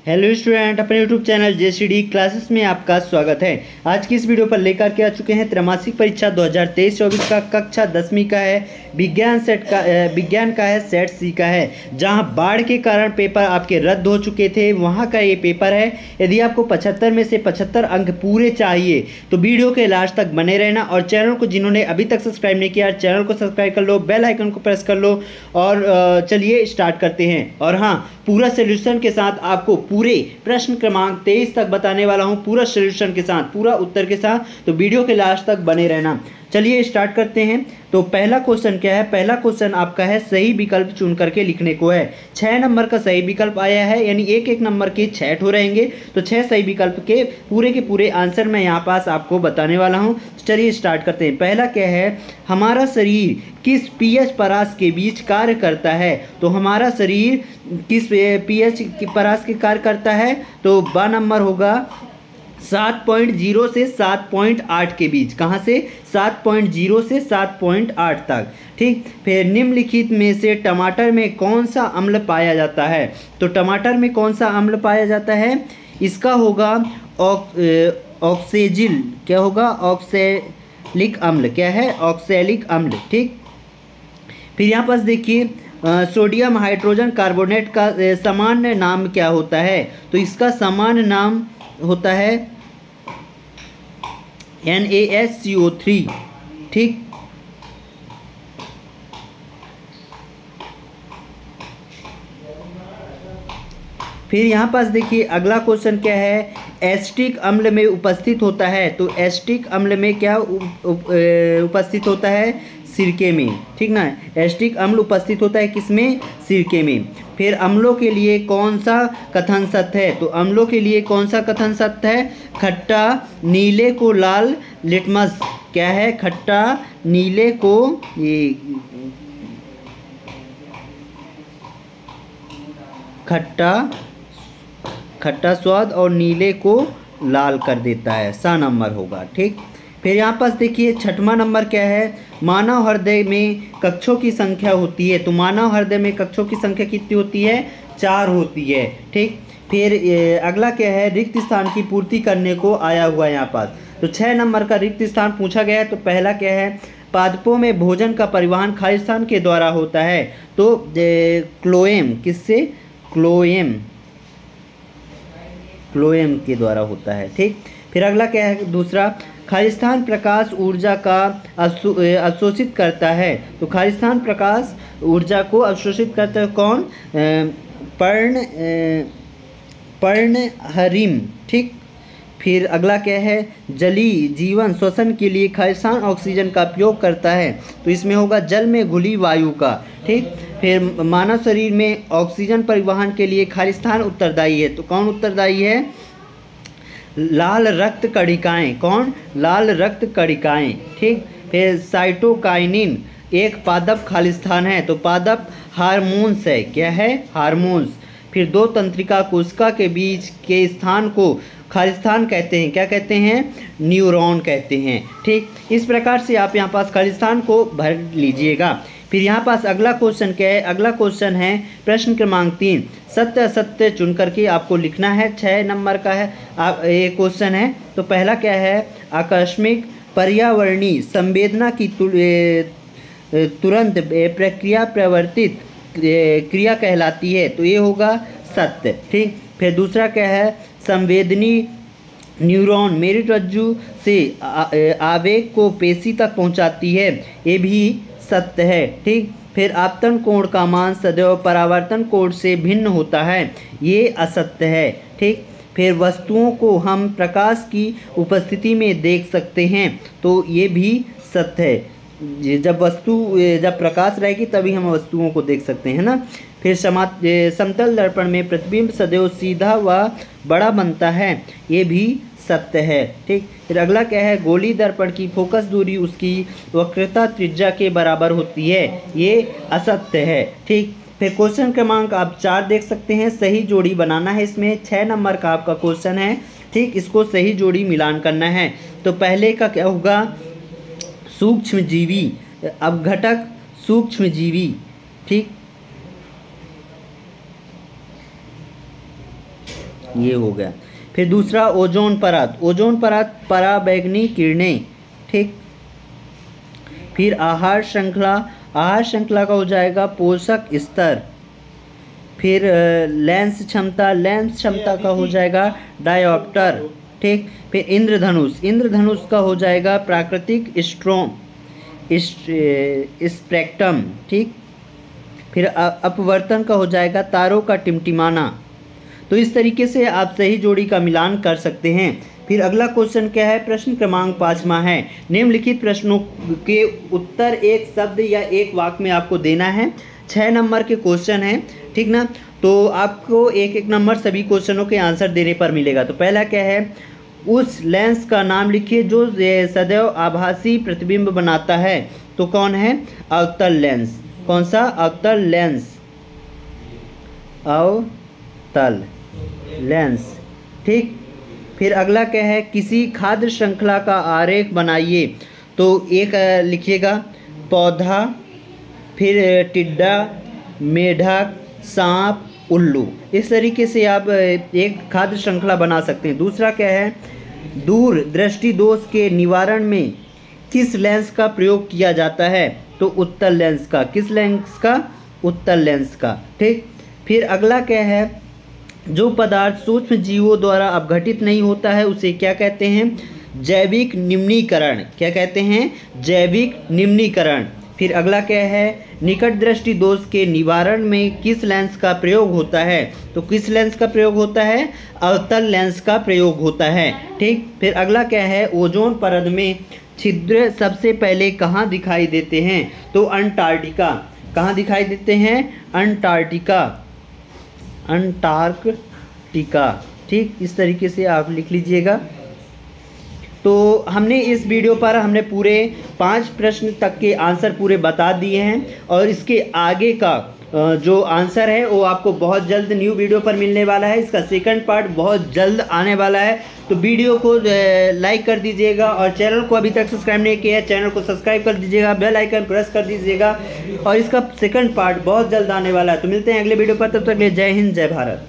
Hello student, अपने YouTube channel जेसीडी classes में आपका स्वागत है। आज की इस वीडियो पर लेकर के आ चुके हैं त्रैमासिक परीक्षा 2023-24 का कक्षा 10वीं का है, विज्ञान का है, सेट सी का है। जहां बाढ़ के कारण पेपर आपके रद्द हो चुके थे, वहां का ये पेपर है। यदि आपको 75 में से 75 अंक पूरे चाहिए तो वीडियो के लास्ट तक बने रहना। और चैनल को जिन्होंने अभी तक सब्सक्राइब नहीं किया, चैनल को सब्सक्राइब कर लो, बेल आइकन को प्रेस कर लो। और चलिए स्टार्ट करते हैं। और हाँ, पूरा सोल्यूशन के साथ आपको पूरे प्रश्न क्रमांक 23 तक बताने वाला हूं, पूरा सोल्यूशन के साथ, पूरा उत्तर के साथ। तो वीडियो के लास्ट तक बने रहना। चलिए स्टार्ट करते हैं। तो पहला क्वेश्चन क्या है? पहला क्वेश्चन आपका है सही विकल्प चुन करके लिखने को है। 6 नंबर का सही विकल्प आया है, यानी एक एक नंबर के 6 ठो रहेंगे। तो 6 सही विकल्प के पूरे आंसर मैं यहाँ पास आपको बताने वाला हूँ। चलिए स्टार्ट करते हैं। पहला क्या है? हमारा शरीर किस पीएच परास के बीच कार्य करता है? तो हमारा शरीर किस पीएच परास के कार्य करता है? तो बा नंबर होगा 7.0 से 7.8 के बीच। कहाँ से? 7.0 से 7.8 तक। ठीक। फिर निम्नलिखित में से टमाटर में कौन सा अम्ल पाया जाता है? तो टमाटर में कौन सा अम्ल पाया जाता है? इसका होगा ऑक्सेजिल। क्या होगा? ऑक्सैलिक अम्ल। क्या है? ऑक्सैलिक अम्ल। ठीक। फिर यहाँ पास देखिए, सोडियम हाइड्रोजन कार्बोनेट का सामान्य नाम क्या होता है? तो इसका सामान्य नाम होता है NaSCO3। ठीक। फिर यहाँ पास देखिए, अगला क्वेश्चन क्या है? एसिटिक अम्ल में उपस्थित होता है। तो एसिटिक अम्ल में क्या उपस्थित होता है? सिरके में। ठीक ना? एसिटिक अम्ल उपस्थित होता है किसमें? सिरके में। फिर अम्लों के लिए कौन सा कथन सत्य है? तो अम्लों के लिए कौन सा कथन सत्य है? खट्टा नीले को लाल लिटमस। क्या है? खट्टा नीले को ये खट्टा स्वाद और नीले को लाल कर देता है। सा नंबर होगा। ठीक। फिर यहाँ पास देखिए, छठवां नंबर क्या है? मानव हृदय में कक्षों की संख्या होती है। तो मानव हृदय में कक्षों की संख्या कितनी होती है? 4 होती है। ठीक। फिर अगला क्या है? रिक्त स्थान की पूर्ति करने को आया हुआ है यहाँ पास। तो 6 नंबर का रिक्त स्थान पूछा गया है। तो पहला क्या है? पादपों में भोजन का परिवहन खालिस्तान के द्वारा होता है। तो क्लोएम। किससे? क्लोएम के द्वारा होता है। ठीक। फिर अगला क्या है? दूसरा, खालिस्तान प्रकाश ऊर्जा का अवशोषित करता है। तो खालिस्तान प्रकाश ऊर्जा को अवशोषित करता है कौन? पर्णहरिम। ठीक। फिर अगला क्या है? जली जीवन श्वसन के लिए खालिस्तान ऑक्सीजन का उपयोग करता है। तो इसमें होगा जल में घुली वायु का। ठीक। फिर मानव शरीर में ऑक्सीजन परिवहन के लिए खालिस्तान उत्तरदायी है। तो कौन उत्तरदायी है? लाल रक्त कणिकाएं। कौन? लाल रक्त कणिकाएं। ठीक। फिर साइटोकाइनिन एक पादप खालिस्तान है। तो पादप हार्मोन्स है। क्या है? हार्मोन्स। फिर 2 तंत्रिका कोशिका के बीच के स्थान को खालिस्तान कहते हैं। क्या कहते हैं? न्यूरॉन कहते हैं। ठीक। इस प्रकार से आप यहाँ पास खालिस्तान को भर लीजिएगा। फिर यहाँ पास अगला क्वेश्चन क्या है? अगला क्वेश्चन है प्रश्न क्रमांक 3। सत्य असत्य चुन करके आपको लिखना है। 6 नंबर का है ये क्वेश्चन है। तो पहला क्या है? आकस्मिक पर्यावरणीय संवेदना की तुरंत प्रक्रिया प्रवर्तित क्रिया कहलाती है। तो ये होगा सत्य। ठीक। फिर दूसरा क्या है? संवेदनी न्यूरॉन मेरुरज्जु से आवेग को पेशी तक पहुंचाती है। ये भी सत्य है। ठीक। फिर आपतन कोण का मान सदैव परावर्तन कोण से भिन्न होता है। ये असत्य है। ठीक। फिर वस्तुओं को हम प्रकाश की उपस्थिति में देख सकते हैं। तो ये भी सत्य है। जब प्रकाश रहेगी तभी हम वस्तुओं को देख सकते हैं ना। फिर समतल दर्पण में प्रतिबिंब सदैव सीधा व बड़ा बनता है। ये भी सत्य है। ठीक। फिर अगला क्या है? गोली दर्पण की फोकस दूरी उसकी वक्रता त्रिज्या के बराबर होती है। ये असत्य है। ठीक। फिर क्वेश्चन क्रमांक आप 4 देख सकते हैं। सही जोड़ी बनाना है। इसमें 6 नंबर का आपका क्वेश्चन है। ठीक। इसको सही जोड़ी मिलान करना है। तो पहले का क्या होगा? सूक्ष्मजीवी अपघटक सूक्ष्मजीवी। ठीक। ये हो गया। फिर दूसरा ओजोन परत, ओजोन परत पराबैंगनी किरणें, ठीक। फिर आहार श्रृंखला, आहार श्रृंखला का हो जाएगा पोषक स्तर। फिर लेंस क्षमता, लेंस क्षमता का हो जाएगा डायोप्टर, ठीक। फिर इंद्रधनुष, इंद्रधनुष का हो जाएगा प्राकृतिक स्पेक्ट्रम, ठीक। फिर अपवर्तन का हो जाएगा तारों का टिमटिमाना। तो इस तरीके से आप सही जोड़ी का मिलान कर सकते हैं। फिर अगला क्वेश्चन क्या है, प्रश्न क्रमांक 5वां है, निम्नलिखित प्रश्नों के उत्तर एक शब्द या एक वाक्य में आपको देना है। 6 नंबर के क्वेश्चन हैं, ठीक ना। तो आपको एक एक नंबर सभी क्वेश्चनों के आंसर देने पर मिलेगा। तो पहला क्या है, उस लेंस का नाम लिखिए जो सदैव आभासी प्रतिबिंब बनाता है। तो कौन है, अवतल लेंस। कौन सा, अवतल लेंस, अवतल लेंस, ठीक। फिर अगला क्या है, किसी खाद्य श्रृंखला का आरेख बनाइए। तो एक लिखिएगा पौधा, फिर टिड्डा, मेढक, सांप, उल्लू। इस तरीके से आप एक खाद्य श्रृंखला बना सकते हैं। दूसरा क्या है, दूर दृष्टि दोष के निवारण में किस लेंस का प्रयोग किया जाता है। तो उत्तल लेंस का। किस लेंस का, उत्तल लेंस का, ठीक। फिर अगला क्या है, जो पदार्थ सूक्ष्म जीवों द्वारा अपघटित नहीं होता है उसे क्या कहते हैं, जैविक निम्नीकरण। क्या कहते हैं, जैविक निम्नीकरण। फिर अगला क्या है, निकट दृष्टि दोष के निवारण में किस लेंस का प्रयोग होता है। तो किस लेंस का प्रयोग होता है, अवतल लेंस का प्रयोग होता है, ठीक। फिर अगला क्या है, ओजोन परत में छिद्र सबसे पहले कहाँ दिखाई देते हैं। तो अंटार्कटिका। कहाँ दिखाई देते हैं, अंटार्कटिका, अंटार्कटिका, ठीक। इस तरीके से आप लिख लीजिएगा। तो हमने इस वीडियो पर हमने पूरे 5 प्रश्न तक के आंसर पूरे बता दिए हैं और इसके आगे का जो आंसर है वो आपको बहुत जल्द न्यू वीडियो पर मिलने वाला है। इसका सेकंड पार्ट बहुत जल्द आने वाला है। तो वीडियो को लाइक कर दीजिएगा और चैनल को अभी तक सब्सक्राइब नहीं किया है चैनल को सब्सक्राइब कर दीजिएगा, बेल आइकन प्रेस कर दीजिएगा और इसका सेकंड पार्ट बहुत जल्द आने वाला है। तो मिलते हैं अगले वीडियो पर, तब तक के लिए जय हिंद, जय भारत।